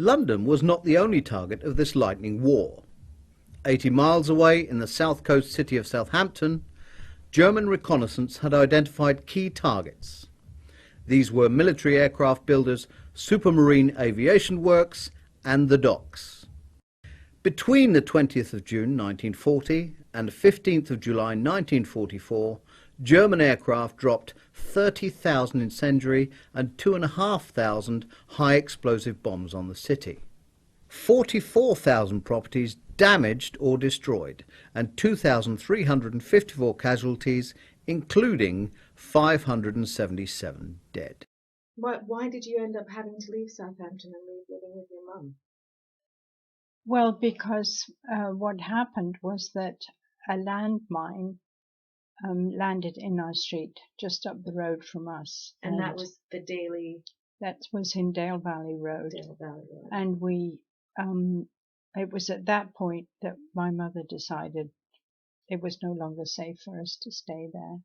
London was not the only target of this lightning war. 80 miles away in the south coast city of Southampton, German reconnaissance had identified key targets. These were military aircraft builders, Supermarine Aviation Works and the docks. Between the 20th of June 1940 and 15th of July 1944, German aircraft dropped 30,000 incendiary and 2,500 high-explosive bombs on the city. 44,000 properties damaged or destroyed, and 2,354 casualties, including 577 dead. Why did you end up having to leave Southampton and leave living with your mum? Well, because what happened was that a landmine landed in our street, just up the road from us. And that was the Daily... That was in Dale Valley Road. Dale Valley Road. And we, it was at that point that my mother decided it was no longer safe for us to stay there.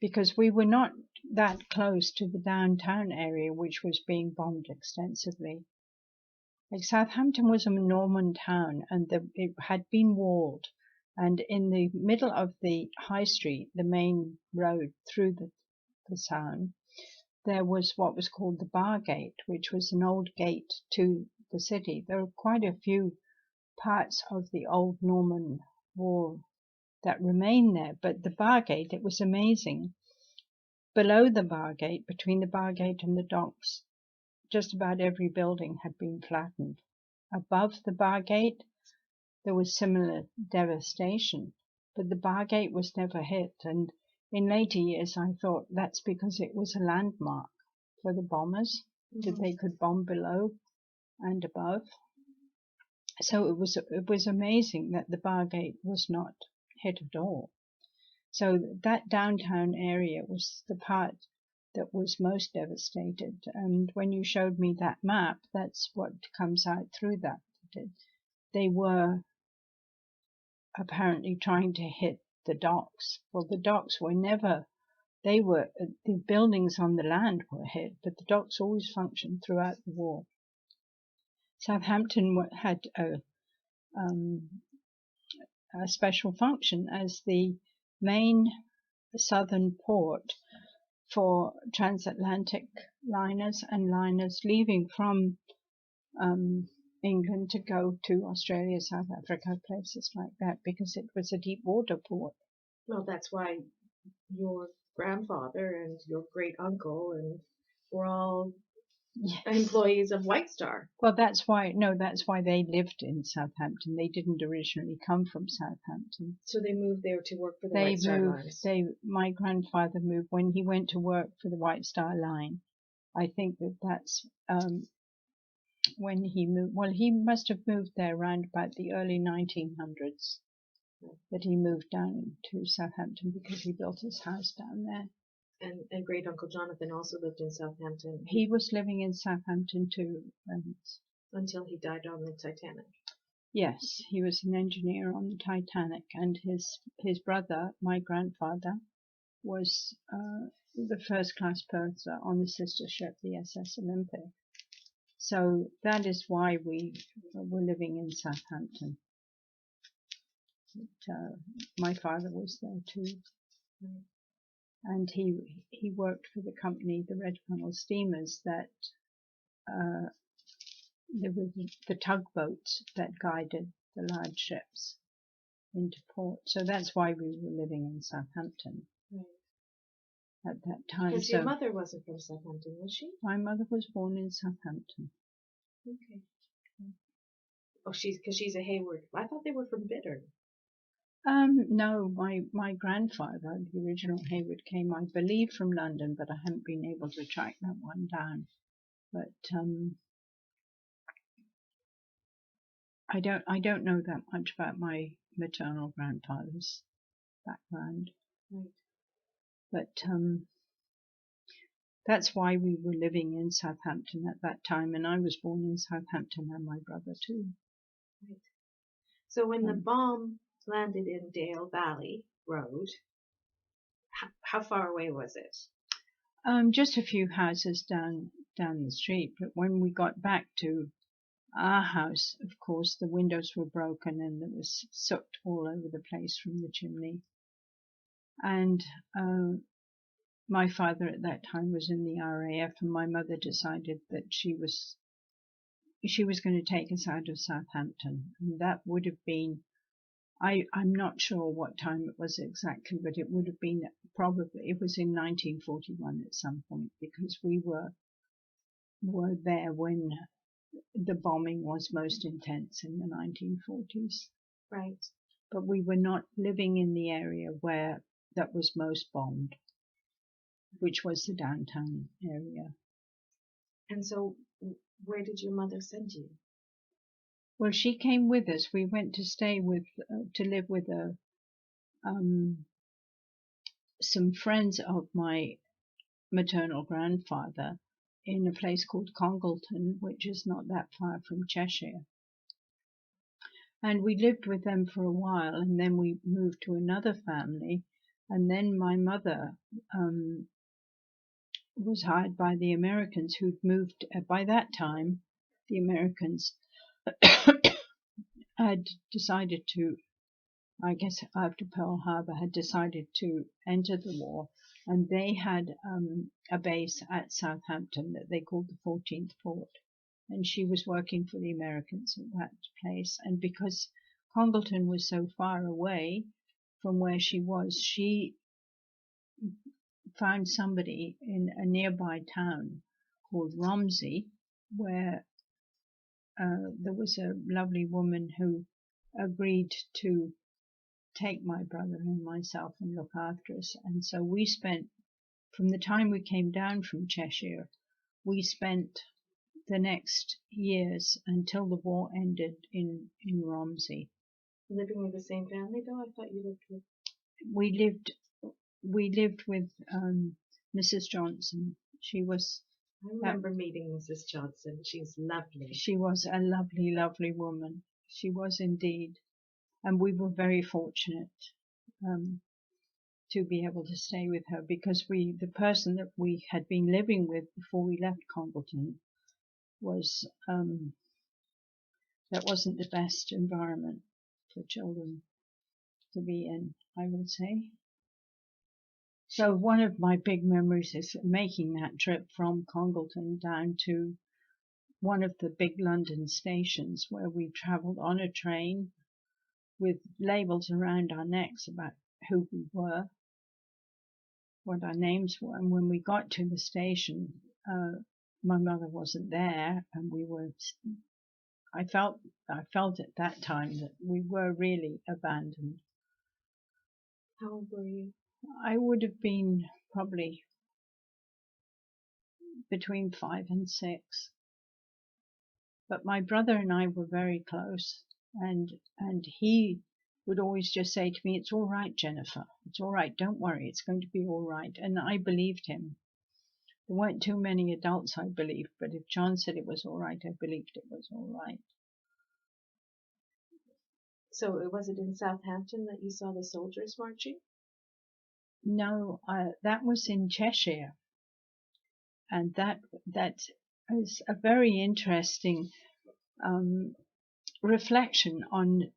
Because we were not that close to the downtown area, which was being bombed extensively. Like Southampton was a Norman town, and it had been walled. And in the middle of the high street, the main road through the town, there was what was called the Bar Gate, which was an old gate to the city. There were quite a few parts of the old Norman wall that remain there, but the Bar Gate, it was amazing. Below the Bar Gate, between the Bar Gate and the docks, just about every building had been flattened. Above the Bar Gate, there was similar devastation, but the Bar Gate was never hit, and in later years I thought that's because it was a landmark for the bombers, that they could bomb below and above. So it was amazing that the Bar Gate was not hit at all. So that downtown area was the part that was most devastated, and when you showed me that map, that's what comes out through that. They were apparently trying to hit the docks. Well, the docks were never, the buildings on the land were hit, but the docks always functioned throughout the war. Southampton had a special function as the main southern port for transatlantic liners and liners leaving from England to go to Australia, South Africa, places like that, because it was a deep water port. Well, that's why your grandfather and your great uncle and were all employees of White Star. Well, that's why they lived in Southampton. They didn't originally come from Southampton. So they moved there to work for the White Star lines. My grandfather moved when he went to work for the White Star Line. I think that's when he moved. Well, he must have moved there around about the early 1900s. That he moved down to Southampton because he built his house down there. And great uncle Jonathan also lived in Southampton. He was living in Southampton too. Until he died on the Titanic. Yes, he was an engineer on the Titanic, and his brother, my grandfather, was the first class purser on the sister ship, the SS Olympic. So that is why we were living in Southampton. My father was there too. And he worked for the company, the Red Funnel Steamers, that there were the tugboats that guided the large ships into port. So that's why we were living in Southampton at that time. Because your mother wasn't from Southampton, was she? My mother was born in Southampton. Okay. Oh, because she's a Hayward. I thought they were from Bittern. No, my grandfather, the original Hayward, came, I believe, from London, but I haven't been able to track that one down. But I don't know that much about my maternal grandfather's background. Right. But that's why we were living in Southampton at that time, and I was born in Southampton, and my brother too. Right. So when the bomb landed in Dale Valley Road, how far away was it? Just a few houses down the street. But when we got back to Our house, of course, the windows were broken and there was soot all over the place from the chimney. And my father at that time was in the RAF, and my mother decided that she was going to take us out of Southampton, and that would have been, I'm not sure what time it was exactly, but it would have been it was in 1941 at some point, because we were there when the bombing was most intense in the 1940s. Right. But we were not living in the area where that was most bombed, which was the downtown area. And so where did your mother send you? Well, she came with us. We went to live with some friends of my maternal grandfather in a place called Congleton, which is not that far from Cheshire. And we lived with them for a while, and then we moved to another family, and then my mother was hired by the Americans who'd moved. By that time, the Americans had decided to, I guess after Pearl Harbor, had decided to enter the war, and they had a base at Southampton that they called the 14th Fort, and she was working for the Americans at that place. And because Congleton was so far away from where she was, she found somebody in a nearby town called Romsey, where there was a lovely woman who agreed to take my brother and myself and look after us. And so we spent, from the time we came down from Cheshire, we spent the next years until the war ended in Romsey. Living with the same family, though? I thought you lived with... We lived with Mrs. Johnson. She was... I remember meeting Mrs. Johnson. She's lovely. She was a lovely, lovely woman. She was indeed. And we were very fortunate to be able to stay with her, because the person that we had been living with before we left Congleton was, that wasn't the best environment for children to be in, I would say. So one of my big memories is making that trip from Congleton down to one of the big London stations, where we travelled on a train with labels around our necks about who we were, what our names were. And when we got to the station, my mother wasn't there, and I felt at that time that we were really abandoned. How old were you? I would have been probably between 5 and 6. But my brother and I were very close, and he would always just say to me, "It's all right, Jenifer. It's all right. Don't worry. It's going to be all right." And I believed him. There weren't too many adults I believed, but if John said it was all right, I believed it was all right. So was it in Southampton that you saw the soldiers marching? No, that was in Cheshire, and that is a very interesting reflection on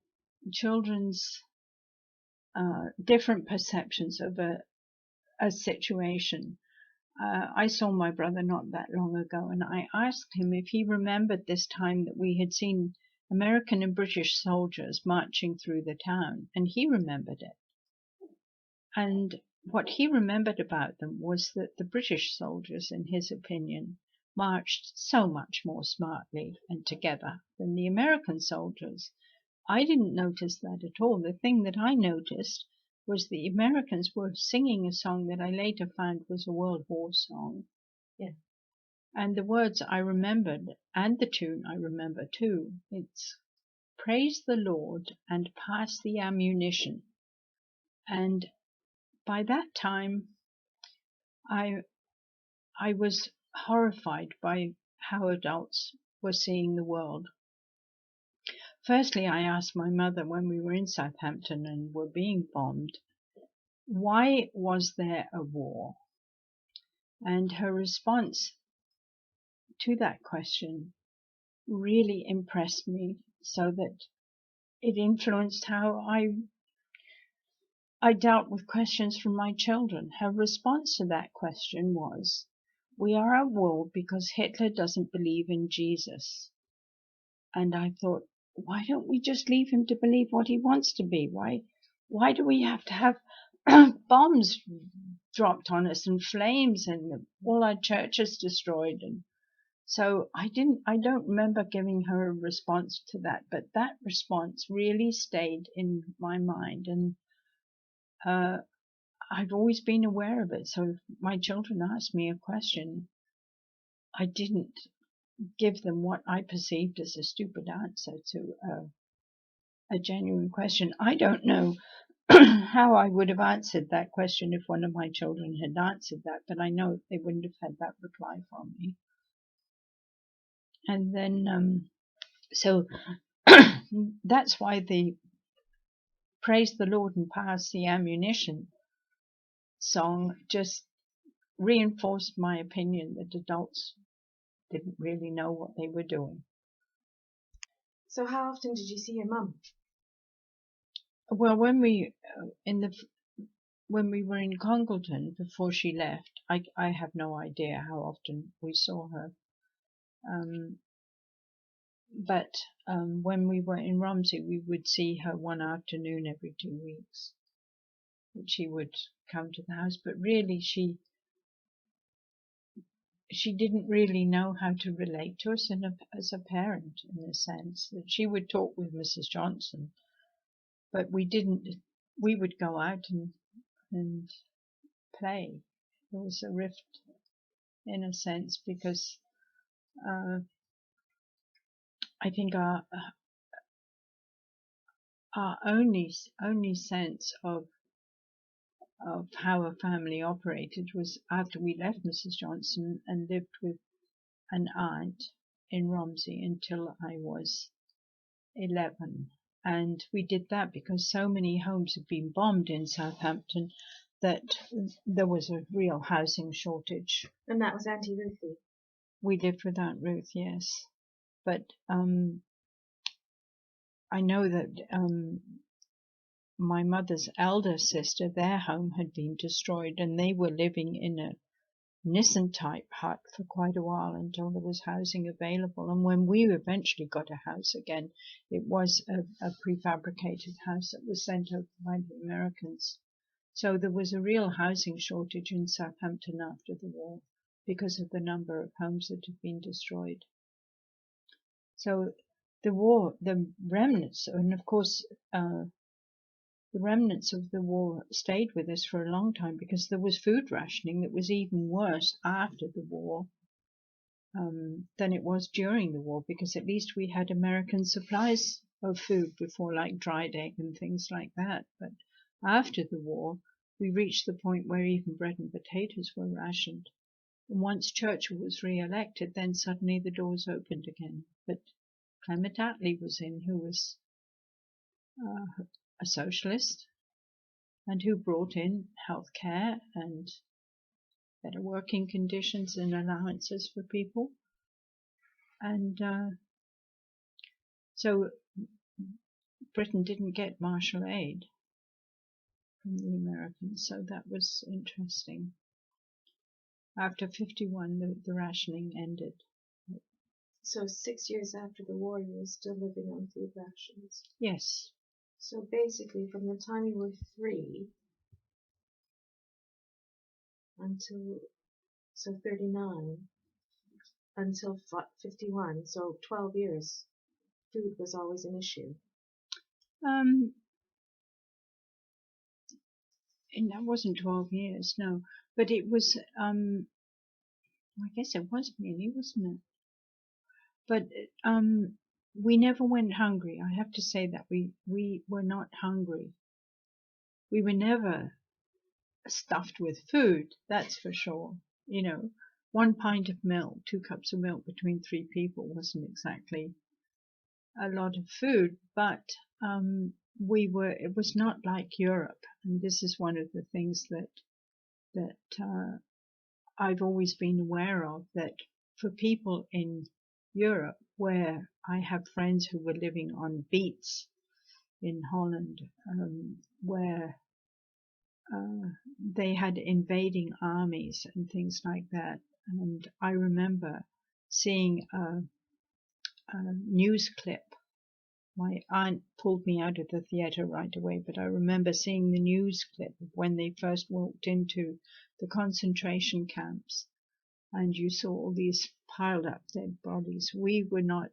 children's different perceptions of a situation. I saw my brother not that long ago, and I asked him if he remembered this time that we had seen American and British soldiers marching through the town, and he remembered it. And what he remembered about them was that the British soldiers, in his opinion, marched so much more smartly and together than the American soldiers. I didn't notice that at all. The thing that I noticed was the Americans were singing a song that I later found was a World War song. Yeah. And the words I remembered, and the tune I remember too. It's "Praise the Lord and pass the ammunition." And by that time, I was horrified by how adults were seeing the world. Firstly, I asked my mother when we were in Southampton and were being bombed, why was there a war? And her response to that question really impressed me, so that it influenced how I dealt with questions from my children. Her response to that question was, "We are at war because Hitler doesn't believe in Jesus." And I thought, why don't we just leave him to believe what he wants to be? Why do we have to have bombs dropped on us and flames and all our churches destroyed? And so I don't remember giving her a response to that, but that response really stayed in my mind. And I've always been aware of it. So if my children asked me a question, I didn't give them what I perceived as a stupid answer to a genuine question. I don't know how I would have answered that question if one of my children had answered that, but I know they wouldn't have had that reply from me. And then, so that's why the Praise the Lord and Pass the Ammunition song just reinforced my opinion that adults didn't really know what they were doing. So how often did you see your mum? Well, when we were in Congleton before she left, I have no idea how often we saw her. But when we were in Romsey, we would see her one afternoon every 2 weeks. She would come to the house, but really she didn't really know how to relate to us as a parent, in the sense that she would talk with Mrs. Johnson, but we would go out and play. There was a rift, in a sense, because I think our only sense of how a family operated was after we left Mrs. Johnson and lived with an aunt in Romsey until I was 11. And we did that because so many homes had been bombed in Southampton that there was a real housing shortage. And that was Auntie Ruthie? We lived with Aunt Ruth, yes. But I know that my mother's elder sister, their home had been destroyed, and they were living in a Nissen-type hut for quite a while until there was housing available. And when we eventually got a house again, it was a prefabricated house that was sent over by the Americans. So there was a real housing shortage in Southampton after the war because of the number of homes that had been destroyed. So the remnants, and of course, the remnants of the war stayed with us for a long time because there was food rationing that was even worse after the war than it was during the war, because at least we had American supplies of food before, like dried egg and things like that. But after the war, we reached the point where even bread and potatoes were rationed. And once Churchill was re-elected, then suddenly the doors opened again. But Clement Attlee was in, who was a socialist, and who brought in health care and better working conditions and allowances for people. And so Britain didn't get Marshall aid from the Americans, so that was interesting. After 51, the rationing ended. So 6 years after the war, you were still living on food rations? Yes. So basically, from the time you were 3 until 39, until 51, so 12 years, food was always an issue. And that wasn't 12 years, no. But it was, I guess it was really, wasn't it? But we never went hungry. I have to say that we were not hungry. We were never stuffed with food, that's for sure. You know, 1 pint of milk, 2 cups of milk between 3 people wasn't exactly a lot of food, but it was not like Europe. And this is one of the things that I've always been aware of, that for people in Europe, where I have friends who were living on beats in Holland, where they had invading armies and things like that. And I remember seeing a news clip. My aunt pulled me out of the theatre right away, but I remember seeing the news clip of when they first walked into the concentration camps, and you saw all these piled up dead bodies. We were not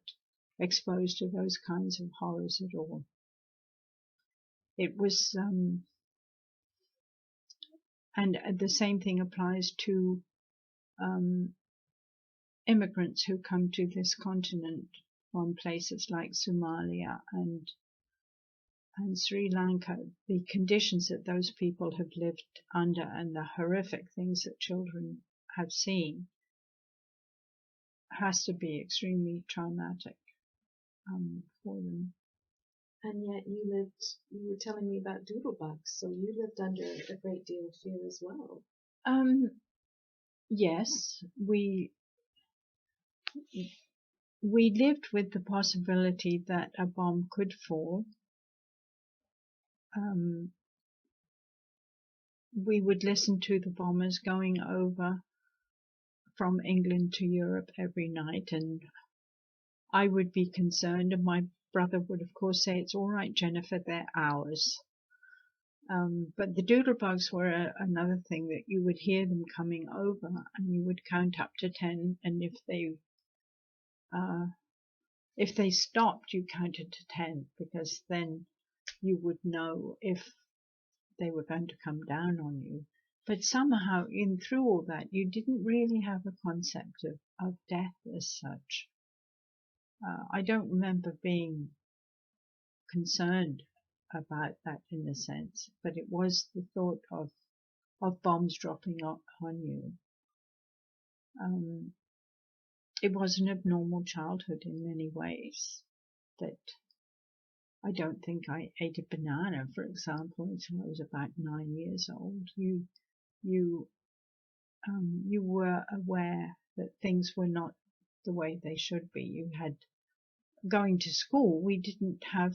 exposed to those kinds of horrors at all. It was, and the same thing applies to immigrants who come to this continent from places like Somalia and Sri Lanka. The conditions that those people have lived under and the horrific things that children have seen has to be extremely traumatic for them. And yet you were telling me about doodlebugs, so you lived under a great deal of fear as well. Yes, we lived with the possibility that a bomb could fall. We would listen to the bombers going over from England to Europe every night, and I would be concerned, and my brother would of course say, "It's all right, Jenifer, they're ours." But the doodlebugs were another thing, that you would hear them coming over and you would count up to 10, and if they stopped, you counted to 10, because then you would know if they were going to come down on you. But somehow, through all that, you didn't really have a concept of death as such. I don't remember being concerned about that in a sense, but it was the thought of bombs dropping on you. It was an abnormal childhood in many ways. That I don't think I ate a banana, for example, until I was about 9 years old. You were aware that things were not the way they should be. You had going to school. We didn't have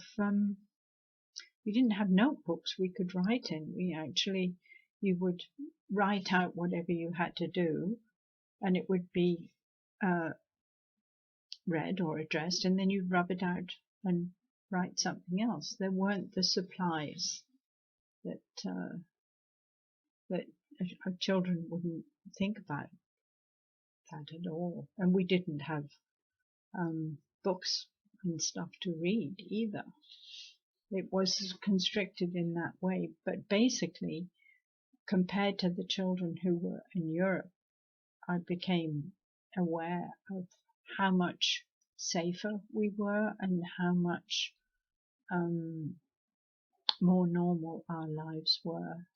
notebooks we could write in. You would write out whatever you had to do, and it would be read or addressed, and then you'd rub it out and write something else. There weren't the supplies that children wouldn't think about that at all. And we didn't have books and stuff to read either. It was constricted in that way, but basically, compared to the children who were in Europe, I became aware of how much safer we were and how much more normal our lives were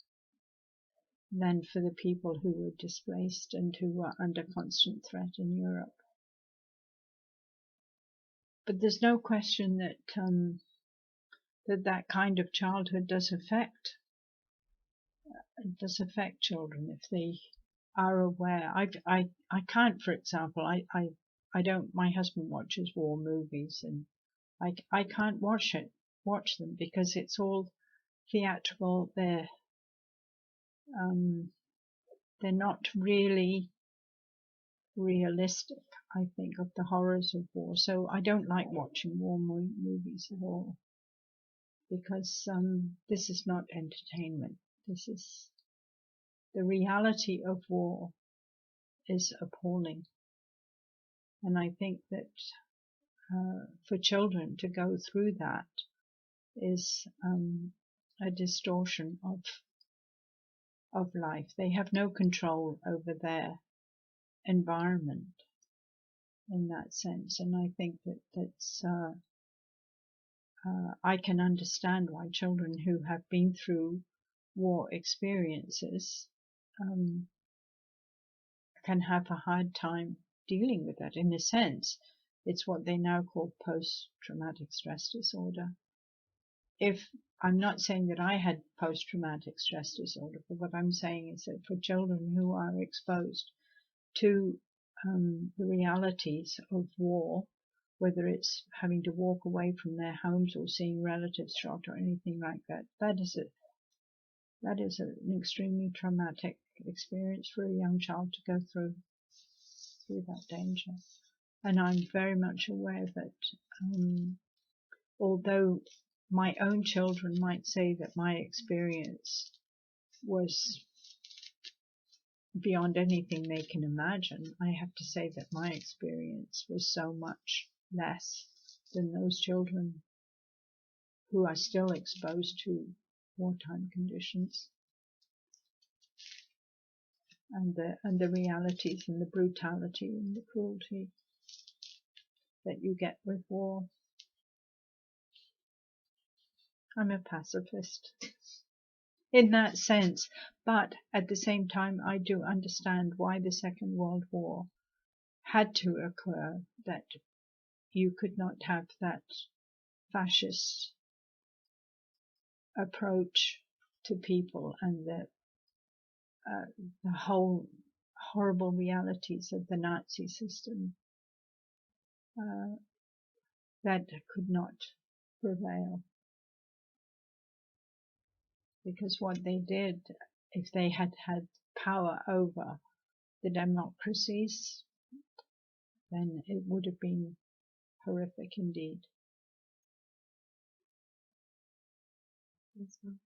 than for the people who were displaced and who were under constant threat in Europe. But there's no question that that kind of childhood does affect children if they are aware. I can't, for example, I don't. My husband watches war movies, and I can't watch them because it's all theatrical. They're not really realistic, I think, of the horrors of war. So I don't like watching war movies at all, because this is not entertainment. This is the reality of war is appalling. And I think that for children to go through that is a distortion of life. They have no control over their environment in that sense, and I think that's I can understand why children who have been through war experiences can have a hard time dealing with that. In a sense, it's what they now call post-traumatic stress disorder. I'm not saying that I had post-traumatic stress disorder, but what I'm saying is that for children who are exposed to the realities of war, whether it's having to walk away from their homes or seeing relatives shot or anything like that. That is an extremely traumatic experience for a young child to go through that danger. And I'm very much aware that although my own children might say that my experience was beyond anything they can imagine, I have to say that my experience was so much less than those children who are still exposed to wartime conditions and the realities and the brutality and the cruelty that you get with war. I'm a pacifist in that sense, but at the same time I do understand why the Second World War had to occur, that you could not have that fascist approach to people and the whole horrible realities of the Nazi system that could not prevail. Because what they did, if they had had power over the democracies, then it would have been horrific indeed. Yes, ma'am.